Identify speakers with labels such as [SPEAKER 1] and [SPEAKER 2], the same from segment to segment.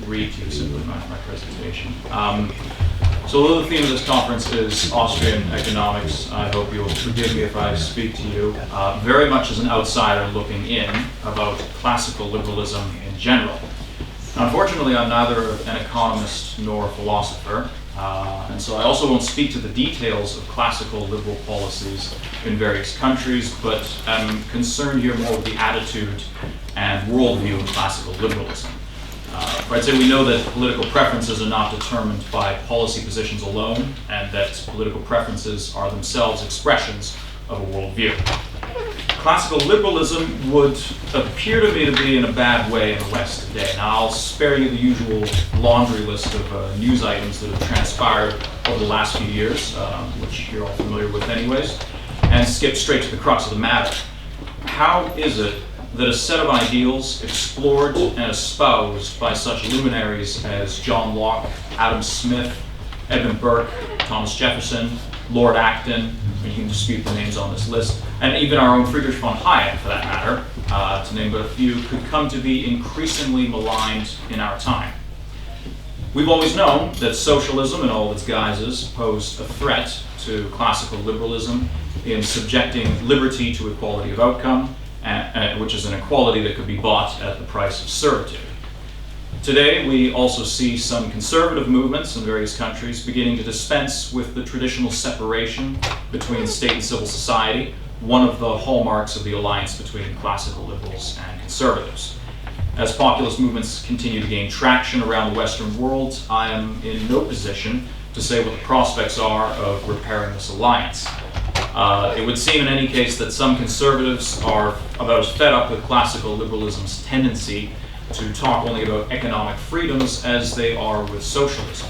[SPEAKER 1] read to you simply my presentation. So although the theme of this conference is Austrian economics, I hope you'll forgive me if I speak to you very much as an outsider looking in about classical liberalism in general. Now, unfortunately, I'm neither an economist nor a philosopher, and so I also won't speak to the details of classical liberal policies in various countries, but I'm concerned here more with the attitude and worldview of classical liberalism. I'd say we know that political preferences are not determined by policy positions alone, and that political preferences are themselves expressions of a worldview. Classical liberalism would appear to me to be in a bad way in the West today. Now, I'll spare you the usual laundry list of news items that have transpired over the last few years, which you're all familiar with anyways, and skip straight to the crux of the matter. How is it that a set of ideals explored and espoused by such luminaries as John Locke, Adam Smith, Edmund Burke, Thomas Jefferson, Lord Acton, you can dispute the names on this list, and even our own Friedrich von Hayek, for that matter, to name but a few, could come to be increasingly maligned in our time? We've always known that socialism in all its guises posed a threat to classical liberalism in subjecting liberty to equality of outcome, which is an equality that could be bought at the price of servitude. Today, we also see some conservative movements in various countries beginning to dispense with the traditional separation between state and civil society, one of the hallmarks of the alliance between classical liberals and conservatives. As populist movements continue to gain traction around the Western world, I am in no position to say what the prospects are of repairing this alliance. It would seem in any case that some conservatives are about as fed up with classical liberalism's tendency to talk only about economic freedoms as they are with socialism.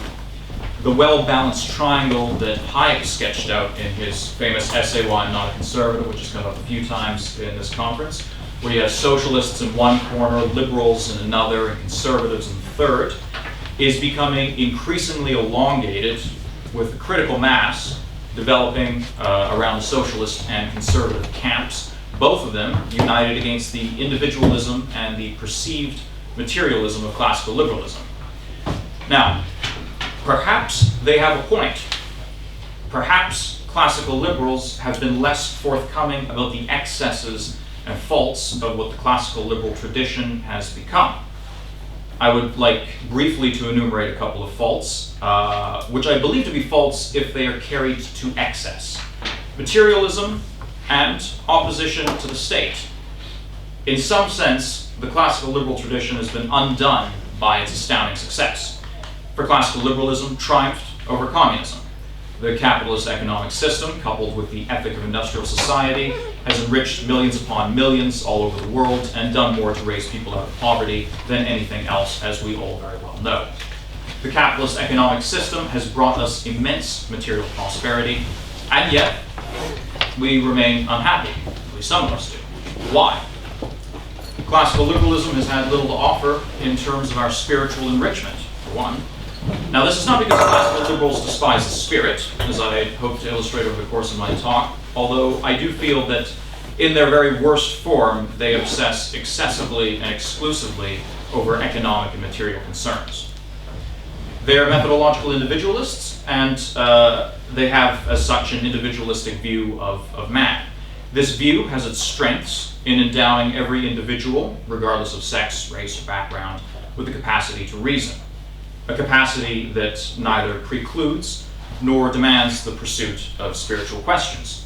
[SPEAKER 1] The well-balanced triangle that Hayek sketched out in his famous essay, Why I'm Not a Conservative, which has come up a few times in this conference, where you have socialists in one corner, liberals in another, and conservatives in the third, is becoming increasingly elongated with the critical mass developing around the socialist and conservative camps, both of them united against the individualism and the perceived materialism of classical liberalism. Now, perhaps they have a point. Perhaps classical liberals have been less forthcoming about the excesses and faults of what the classical liberal tradition has become. I would like briefly to enumerate a couple of faults, which I believe to be faults if they are carried to excess. Materialism and opposition to the state. In some sense, the classical liberal tradition has been undone by its astounding success. For classical liberalism triumphed over communism. The capitalist economic system, coupled with the ethic of industrial society, has enriched millions upon millions all over the world and done more to raise people out of poverty than anything else, as we all very well know. The capitalist economic system has brought us immense material prosperity, and yet we remain unhappy, at least some of us do. Why? Classical liberalism has had little to offer in terms of our spiritual enrichment, for one. Now, this is not because classical liberals despise the spirit, as I hope to illustrate over the course of my talk, although I do feel that in their very worst form, they obsess excessively and exclusively over economic and material concerns. They are methodological individualists, and they have, as such, an individualistic view of man. This view has its strengths in endowing every individual, regardless of sex, race, or background, with the capacity to reason. A capacity that neither precludes nor demands the pursuit of spiritual questions.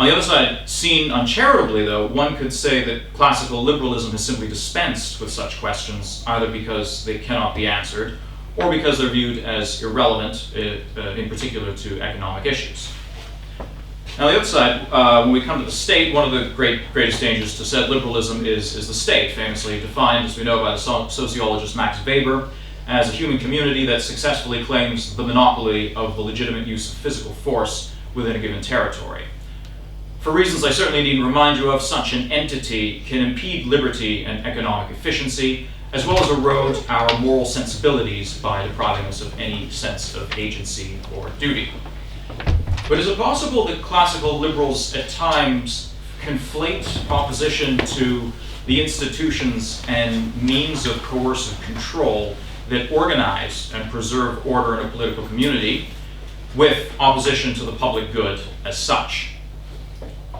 [SPEAKER 1] On the other side, seen uncharitably though, one could say that classical liberalism has simply dispensed with such questions, either because they cannot be answered, or because they're viewed as irrelevant, in particular to economic issues. Now, on the other side, when we come to the state, one of the greatest dangers to said liberalism is the state, famously defined, as we know, by the sociologist Max Weber, as a human community that successfully claims the monopoly of the legitimate use of physical force within a given territory. For reasons I certainly needn't remind you of, such an entity can impede liberty and economic efficiency, as well as erode our moral sensibilities by depriving us of any sense of agency or duty. But is it possible that classical liberals at times conflate opposition to the institutions and means of coercive control that organize and preserve order in a political community with opposition to the public good as such?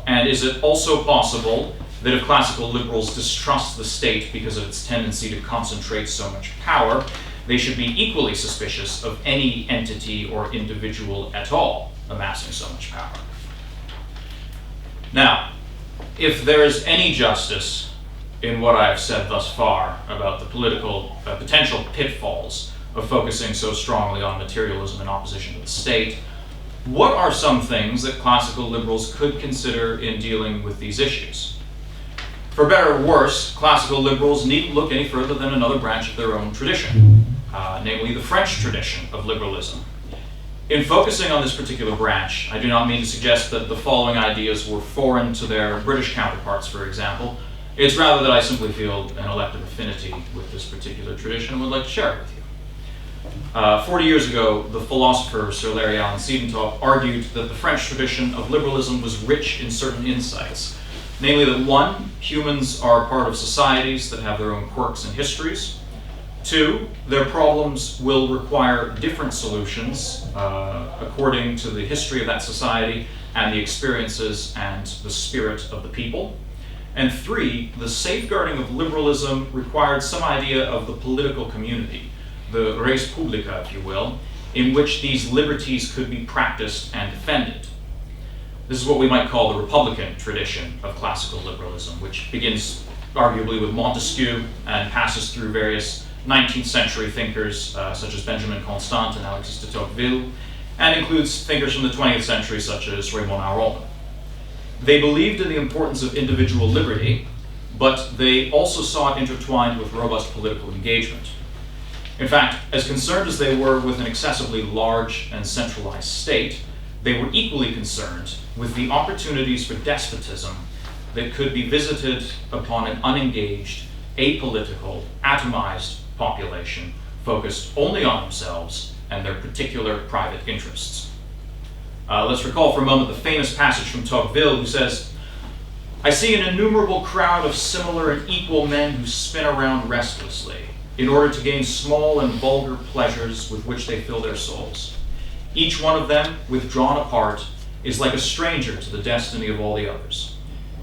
[SPEAKER 1] And is it also possible that if classical liberals distrust the state because of its tendency to concentrate so much power, they should be equally suspicious of any entity or individual at all amassing so much power? Now, if there is any justice in what I have said thus far about the political potential pitfalls of focusing so strongly on materialism in opposition to the state, what are some things that classical liberals could consider in dealing with these issues? For better or worse, classical liberals needn't look any further than another branch of their own tradition, namely the French tradition of liberalism. In focusing on this particular branch, I do not mean to suggest that the following ideas were foreign to their British counterparts, for example. It's rather that I simply feel an elective affinity with this particular tradition and would like to share it with you. 40 years ago, the philosopher Sir Larry Allen Siedentop argued that the French tradition of liberalism was rich in certain insights. Namely that 1, humans are part of societies that have their own quirks and histories. 2, their problems will require different solutions according to the history of that society and the experiences and the spirit of the people. And 3, the safeguarding of liberalism required some idea of the political community, the res publica, if you will, in which these liberties could be practiced and defended. This is what we might call the Republican tradition of classical liberalism, which begins arguably with Montesquieu and passes through various 19th century thinkers such as Benjamin Constant and Alexis de Tocqueville, and includes thinkers from the 20th century such as Raymond Aron. They believed in the importance of individual liberty, but they also saw it intertwined with robust political engagement. In fact, as concerned as they were with an excessively large and centralized state, they were equally concerned with the opportunities for despotism that could be visited upon an unengaged, apolitical, atomized population focused only on themselves and their particular private interests. Let's recall for a moment the famous passage from Tocqueville, who says, "I see an innumerable crowd of similar and equal men who spin around restlessly in order to gain small and vulgar pleasures with which they fill their souls. Each one of them, withdrawn apart, is like a stranger to the destiny of all the others.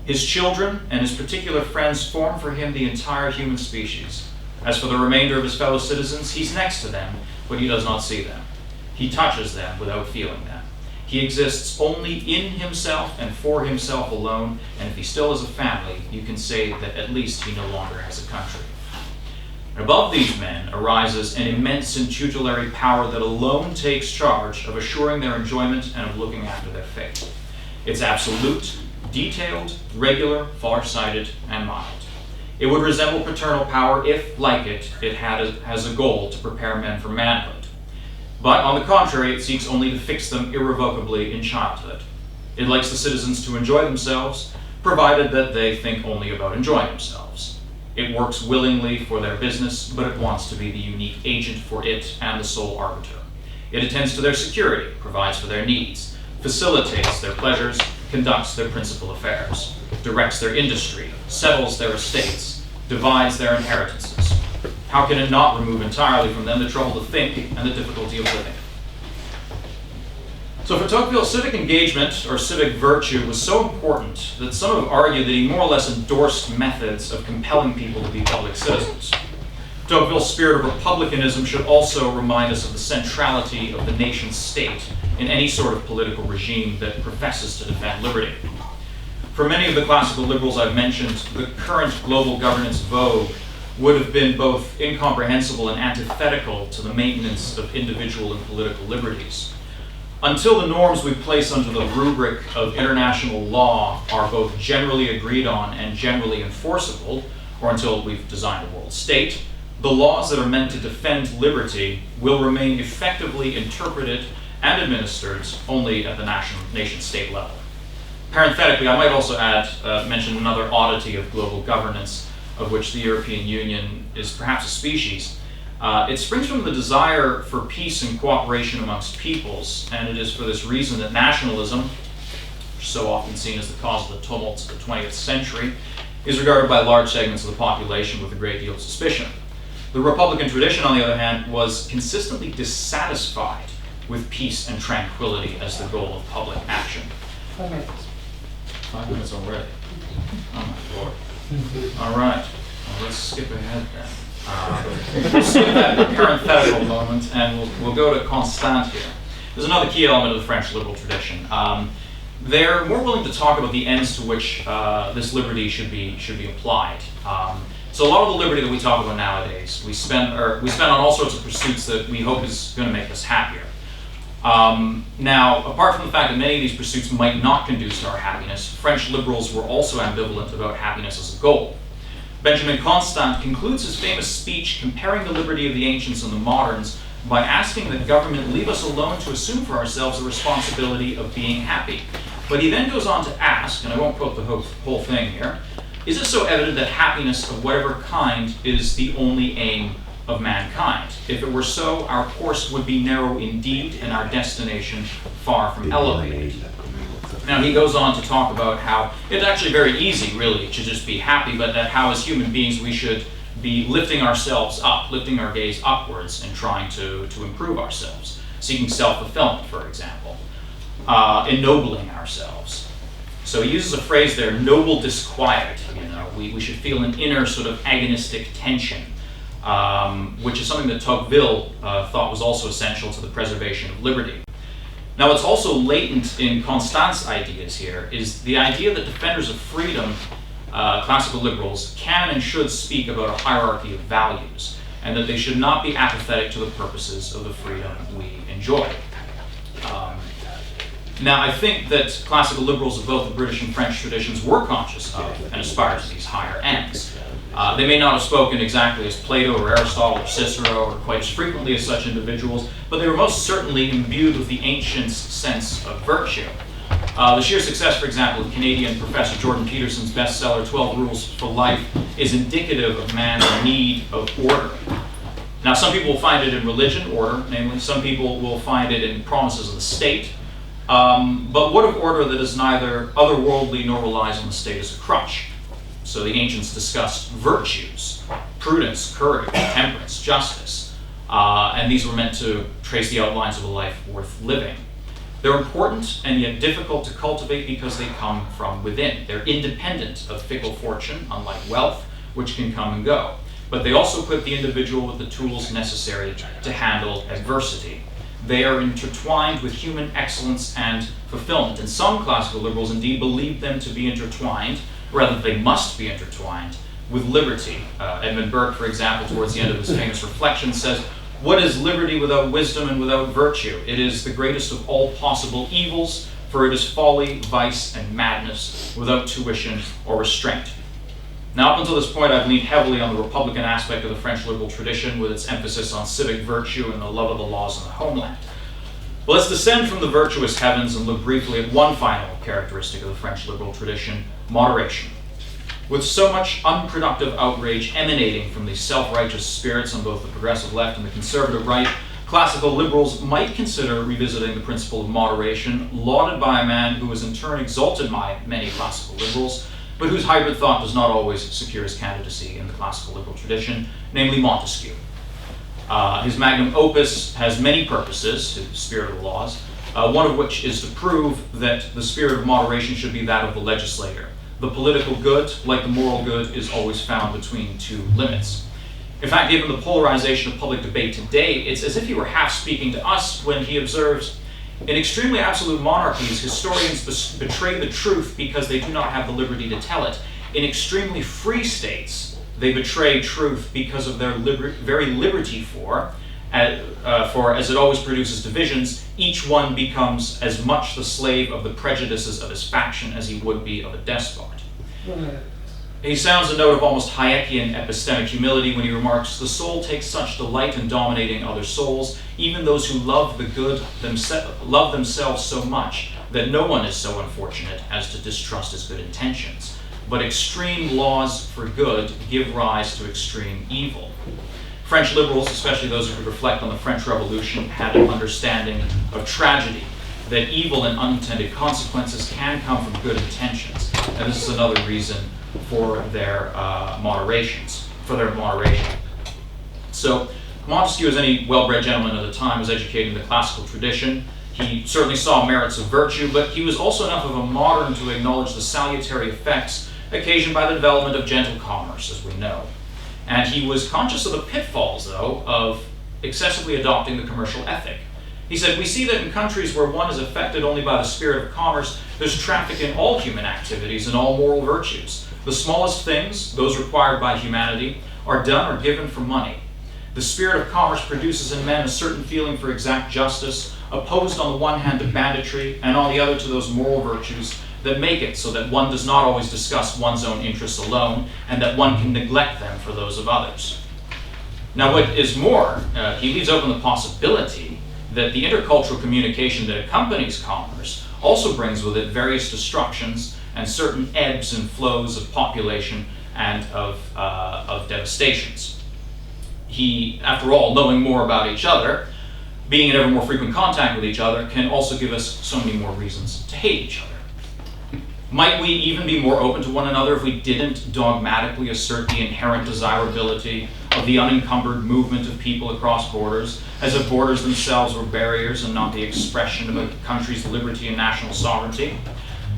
[SPEAKER 1] His children and his particular friends form for him the entire human species. As for the remainder of his fellow citizens, he's next to them, but he does not see them. He touches them without feeling them. He exists only in himself and for himself alone, and if he still has a family, you can say that at least he no longer has a country. Above these men arises an immense and tutelary power that alone takes charge of assuring their enjoyment and of looking after their fate. It's absolute, detailed, regular, far-sighted, and mild. It would resemble paternal power if, like it, has a goal to prepare men for manhood. But on the contrary, it seeks only to fix them irrevocably in childhood. It likes the citizens to enjoy themselves, provided that they think only about enjoying themselves. It works willingly for their business, but it wants to be the unique agent for it and the sole arbiter. It attends to their security, provides for their needs, facilitates their pleasures, conducts their principal affairs, directs their industry, settles their estates, divides their inheritances. How can it not remove entirely from them the trouble to think and the difficulty of living?" So for Tocqueville, civic engagement, or civic virtue, was so important that some have argued that he more or less endorsed methods of compelling people to be public citizens. Tocqueville's spirit of republicanism should also remind us of the centrality of the nation state in any sort of political regime that professes to defend liberty. For many of the classical liberals I've mentioned, the current global governance vogue would have been both incomprehensible and antithetical to the maintenance of individual and political liberties. Until the norms we place under the rubric of international law are both generally agreed on and generally enforceable, or until we've designed a world state, the laws that are meant to defend liberty will remain effectively interpreted and administered only at the nation-state level. Parenthetically, I might also mention another oddity of global governance, of which the European Union is perhaps a species. It springs from the desire for peace and cooperation amongst peoples, and it is for this reason that nationalism, which is so often seen as the cause of the tumults of the 20th century, is regarded by large segments of the population with a great deal of suspicion. The Republican tradition, on the other hand, was consistently dissatisfied with peace and tranquility as the goal of public action.
[SPEAKER 2] 5 minutes.
[SPEAKER 1] 5 minutes already. Oh my Lord. All right. Well, let's skip ahead then. We'll skip that parenthetical moment and we'll go to Constant here. There's another key element of the French liberal tradition. They're more willing to talk about the ends to which this liberty should be applied. So a lot of the liberty that we talk about nowadays, we spend on all sorts of pursuits that we hope is going to make us happier. Now, apart from the fact that many of these pursuits might not conduce to our happiness, French liberals were also ambivalent about happiness as a goal. Benjamin Constant concludes his famous speech comparing the liberty of the ancients and the moderns by asking that government leave us alone to assume for ourselves the responsibility of being happy. But he then goes on to ask, and I won't quote the whole thing here, is it so evident that happiness of whatever kind is the only aim of mankind? If it were so, our course would be narrow indeed and our destination far from elevated. Now he goes on to talk about how it's actually very easy really to just be happy, but that how as human beings we should be lifting ourselves up, lifting our gaze upwards and trying to improve ourselves, seeking self-fulfillment, for example, ennobling ourselves. So he uses a phrase there, noble disquiet. We should feel an inner sort of agonistic tension, which is something that Tocqueville thought was also essential to the preservation of liberty. Now, what's also latent in Constant's ideas here is the idea that defenders of freedom, classical liberals, can and should speak about a hierarchy of values, and that they should not be apathetic to the purposes of the freedom we enjoy. Now, I think that classical liberals of both the British and French traditions were conscious of and aspired to these higher ends. They may not have spoken exactly as Plato or Aristotle or Cicero or quite as frequently as such individuals, but they were most certainly imbued with the ancients' sense of virtue. The sheer success, for example, of Canadian professor Jordan Peterson's bestseller, 12 Rules for Life, is indicative of man's need of order. Now, some people will find it in religion, order, namely. Some people will find it in promises of the state. But what of order that is neither otherworldly nor relies on the state as a crutch? So the ancients discussed virtues, prudence, courage, temperance, justice, and these were meant to trace the outlines of a life worth living. They're important and yet difficult to cultivate because they come from within. They're independent of fickle fortune, unlike wealth, which can come and go. But they also equip the individual with the tools necessary to handle adversity. They are intertwined with human excellence and fulfillment. And some classical liberals indeed believe them to be intertwined, rather they must be intertwined, with liberty. Edmund Burke, for example, towards the end of his famous Reflections, says, "What is liberty without wisdom and without virtue? It is the greatest of all possible evils, for it is folly, vice, and madness, without tuition or restraint." Now, up until this point, I've leaned heavily on the Republican aspect of the French liberal tradition, with its emphasis on civic virtue and the love of the laws and the homeland. But let's descend from the virtuous heavens and look briefly at one final characteristic of the French liberal tradition, moderation. With so much unproductive outrage emanating from the self-righteous spirits on both the progressive left and the conservative right, classical liberals might consider revisiting the principle of moderation, lauded by a man who is in turn exalted by many classical liberals, but whose hybrid thought does not always secure his candidacy in the classical liberal tradition, namely Montesquieu. His magnum opus has many purposes, the spirit of the laws, one of which is to prove that the spirit of moderation should be that of the legislator. The political good, like the moral good, is always found between two limits. In fact, given the polarization of public debate today, it's as if he were half speaking to us when he observes, "In extremely absolute monarchies, historians betray the truth because they do not have the liberty to tell it. In extremely free states, they betray truth because of their very liberty for as it always produces divisions, each one becomes as much the slave of the prejudices of his faction as he would be of a despot." He sounds a note of almost Hayekian epistemic humility when he remarks, "The soul takes such delight in dominating other souls, even those who love the good love themselves so much that no one is so unfortunate as to distrust his good intentions. But extreme laws for good give rise to extreme evil." French liberals, especially those who could reflect on the French Revolution, had an understanding of tragedy, that evil and unintended consequences can come from good intentions. And this is another reason for their moderation. So Montesquieu, as any well-bred gentleman of the time, was educated in the classical tradition. He certainly saw merits of virtue, but he was also enough of a modern to acknowledge the salutary effects occasioned by the development of gentle commerce, as we know. And he was conscious of the pitfalls, though, of excessively adopting the commercial ethic. He said, "We see that in countries where one is affected only by the spirit of commerce, there's traffic in all human activities and all moral virtues. The smallest things, those required by humanity, are done or given for money. The spirit of commerce produces in men a certain feeling for exact justice, opposed on the one hand to banditry, and on the other to those moral virtues that make it so that one does not always discuss one's own interests alone, and that one can neglect them for those of others." Now, what is more, he leaves open the possibility that the intercultural communication that accompanies commerce also brings with it various destructions and certain ebbs and flows of population and of devastations. He, after all, knowing more about each other, being in ever more frequent contact with each other, can also give us so many more reasons to hate each other. Might we even be more open to one another if we didn't dogmatically assert the inherent desirability of the unencumbered movement of people across borders, as if borders themselves were barriers and not the expression of a country's liberty and national sovereignty?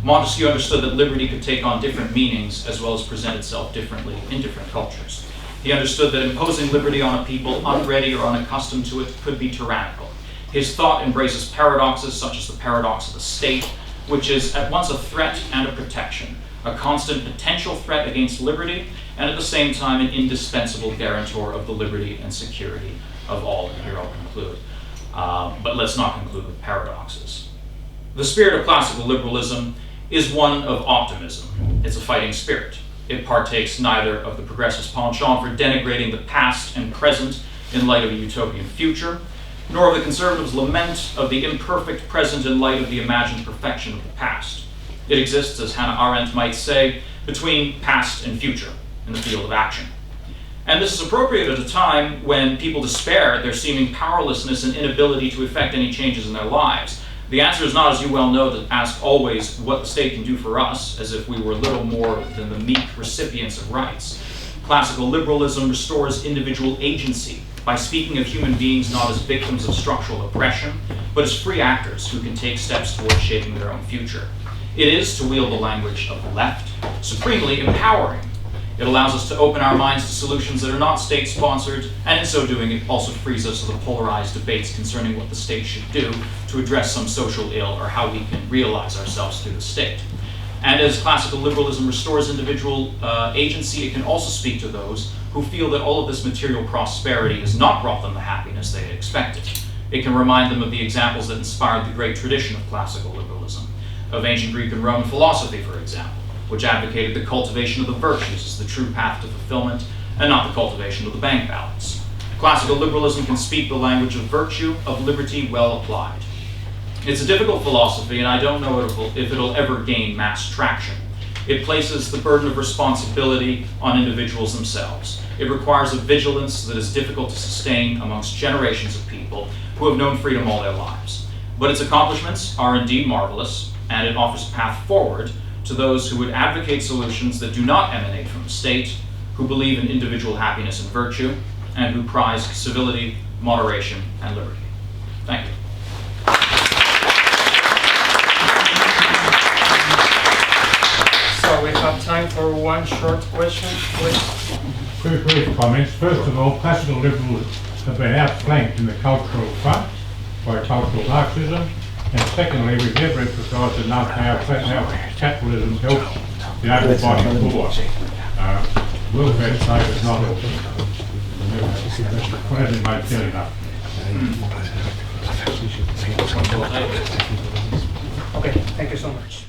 [SPEAKER 1] Montesquieu understood that liberty could take on different meanings as well as present itself differently in different cultures. He understood that imposing liberty on a people unready or unaccustomed to it could be tyrannical. His thought embraces paradoxes such as the paradox of the state, which is at once a threat and a protection, a constant potential threat against liberty, and at the same time an indispensable guarantor of the liberty and security of all. And here I'll conclude. But let's not conclude with paradoxes. The spirit of classical liberalism is one of optimism. It's a fighting spirit. It partakes neither of the progressist penchant for denigrating the past and present in light of a utopian future, nor of the conservatives' lament of the imperfect present in light of the imagined perfection of the past. It exists, as Hannah Arendt might say, between past and future in the field of action. And this is appropriate at a time when people despair at their seeming powerlessness and inability to effect any changes in their lives. The answer is not, as you well know, to ask always what the state can do for us, as if we were little more than the meek recipients of rights. Classical liberalism restores individual agency by speaking of human beings not as victims of structural oppression, but as free actors who can take steps towards shaping their own future. It is, to wield the language of the left, supremely empowering. It allows us to open our minds to solutions that are not state-sponsored, and in so doing, it also frees us of the polarized debates concerning what the state should do to address some social ill or how we can realize ourselves through the state. And as classical liberalism restores individual agency, it can also speak to those who feel that all of this material prosperity has not brought them the happiness they had expected. It can remind them of the examples that inspired the great tradition of classical liberalism, of ancient Greek and Roman philosophy, for example, which advocated the cultivation of the virtues as the true path to fulfillment, and not the cultivation of the bank balance. Classical liberalism can speak the language of virtue, of liberty well applied. It's a difficult philosophy, and I don't know if it'll ever gain mass traction. It places the burden of responsibility on individuals themselves. It requires a vigilance that is difficult to sustain amongst generations of people who have known freedom all their lives. But its accomplishments are indeed marvelous, and it offers a path forward to those who would advocate solutions that do not emanate from the state, who believe in individual happiness and virtue, and who prize civility, moderation, and liberty. Thank you.
[SPEAKER 2] So we have time for one short question, please.
[SPEAKER 3] Two brief comments. First of all, classical liberals have been outflanked in the cultural front by cultural Marxism. And secondly, we've never emphasised enough how capitalism helps the able-bodied poor. Welfare state is not helping. What hasn't made clear enough?
[SPEAKER 2] Okay, thank you so much.